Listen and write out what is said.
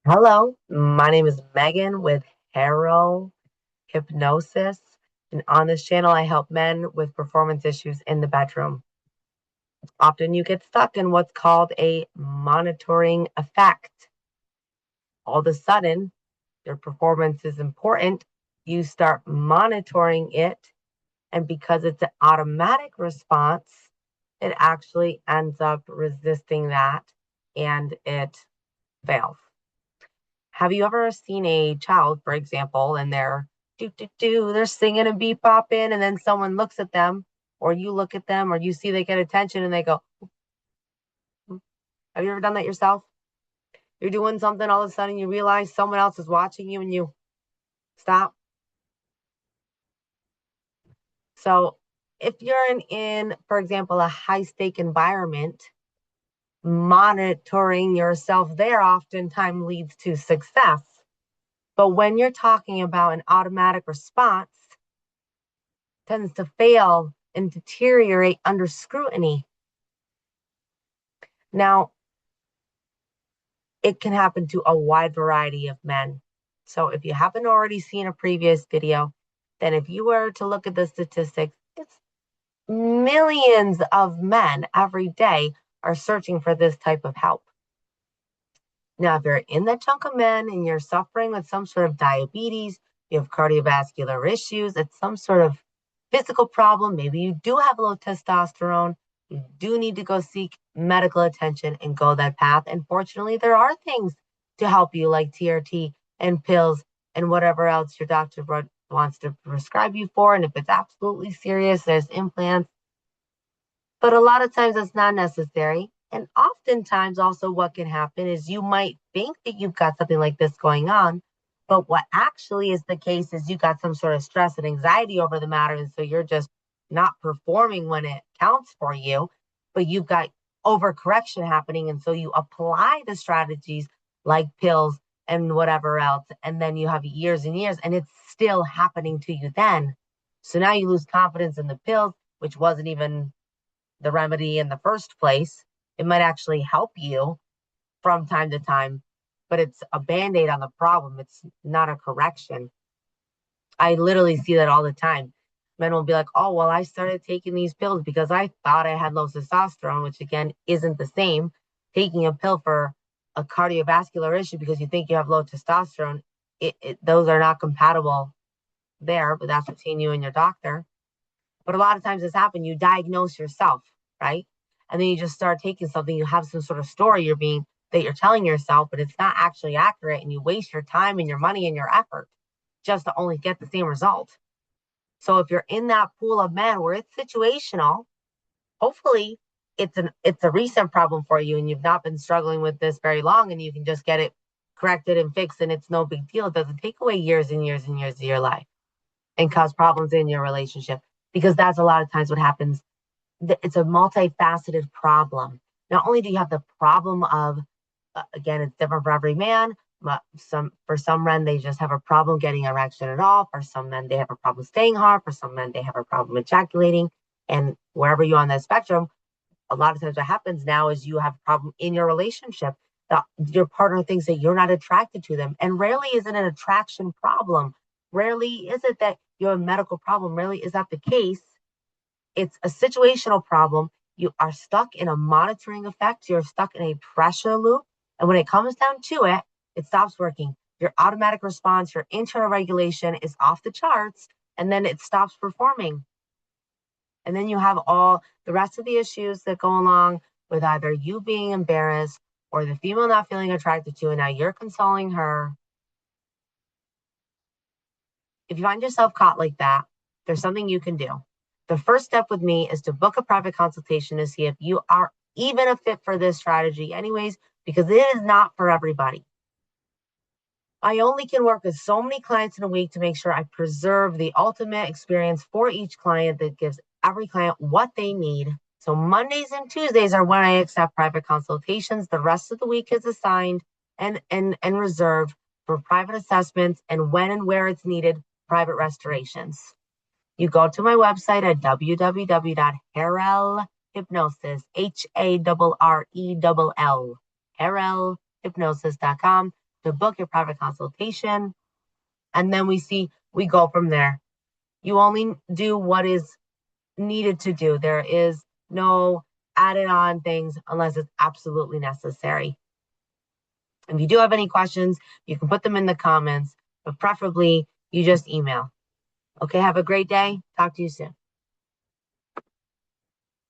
Hello, my name is Megan with Harrell Hypnosis. And on this channel, I help men with performance issues in the bedroom. Often you get stuck in what's called a monitoring effect. All of a sudden, your performance is important. You start monitoring it. And because it's an automatic response, it actually ends up resisting that and it fails. Have you ever seen a child, for example, and they're singing and beep bopping, and then someone looks at them, or you look at them, or you see they get attention and they go, "Hmm." Have you ever done that yourself? You're doing something, all of a sudden you realize someone else is watching you and you stop. So if you're in, for example, a high stake environment, monitoring yourself there oftentimes leads to success. But when you're talking about an automatic response, tends to fail and deteriorate under scrutiny. Now, it can happen to a wide variety of men. So if you haven't already seen a previous video, then if you were to look at the statistics, it's millions of men every day are searching for this type of help. Now, if you're in that chunk of men and you're suffering with some sort of diabetes, you have cardiovascular issues, it's some sort of physical problem, maybe you do have low testosterone, you do need to go seek medical attention and go that path. And fortunately, there are things to help you like TRT and pills and whatever else your doctor wants to prescribe you for. And if it's absolutely serious, there's implants. But a lot of times it's not necessary. And oftentimes, also, what can happen is you might think that you've got something like this going on, but what actually is the case is you got some sort of stress and anxiety over the matter. And so you're just not performing when it counts for you, but you've got overcorrection happening. And so you apply the strategies like pills and whatever else. And then you have years and years, and it's still happening to you then. So now you lose confidence in the pills, which wasn't even the remedy in the first place. It might actually help you from time to time, but it's a band-aid on the problem. It's not a correction. I literally see that all the time. Men will be like, oh, well, I started taking these pills because I thought I had low testosterone, which again isn't the same. Taking a pill for a cardiovascular issue because you think you have low testosterone, those are not compatible there, but that's between you and your doctor. But a lot of times this happens, you diagnose yourself, right? And then you just start taking something, you have some sort of story that you're telling yourself, but it's not actually accurate. And you waste your time and your money and your effort just to only get the same result. So if you're in that pool of men where it's situational, hopefully it's a recent problem for you and you've not been struggling with this very long and you can just get it corrected and fixed and it's no big deal. It doesn't take away years and years and years of your life and cause problems in your relationship, because that's a lot of times what happens. It's a multifaceted problem. Not only do you have the problem of, again, it's different for every man. For some men, they just have a problem getting erection at all. For some men, they have a problem staying hard. For some men, they have a problem ejaculating. And wherever you're on that spectrum, a lot of times what happens now is you have a problem in your relationship. Your partner thinks that you're not attracted to them. And rarely is it an attraction problem. Rarely is it that you have a medical problem. Rarely is that the case. It's a situational problem. You are stuck in a monitoring effect. You're stuck in a pressure loop. And when it comes down to it, it stops working. Your automatic response, your internal regulation is off the charts, and then it stops performing. And then you have all the rest of the issues that go along with either you being embarrassed or the female not feeling attracted to you, and now you're consoling her. If you find yourself caught like that, there's something you can do. The first step with me is to book a private consultation to see if you are even a fit for this strategy anyways, because it is not for everybody. I only can work with so many clients in a week to make sure I preserve the ultimate experience for each client that gives every client what they need. So Mondays and Tuesdays are when I accept private consultations. The rest of the week is assigned and reserved for private assessments and when and where it's needed, private restorations. You go to my website at www.harrellhypnosis, HARRELL, harrellhypnosis.com to book your private consultation. And then we go from there. You only do what is needed to do. There is no added on things unless it's absolutely necessary. If you do have any questions, you can put them in the comments, but preferably you just email. Okay, have a great day. Talk to you soon.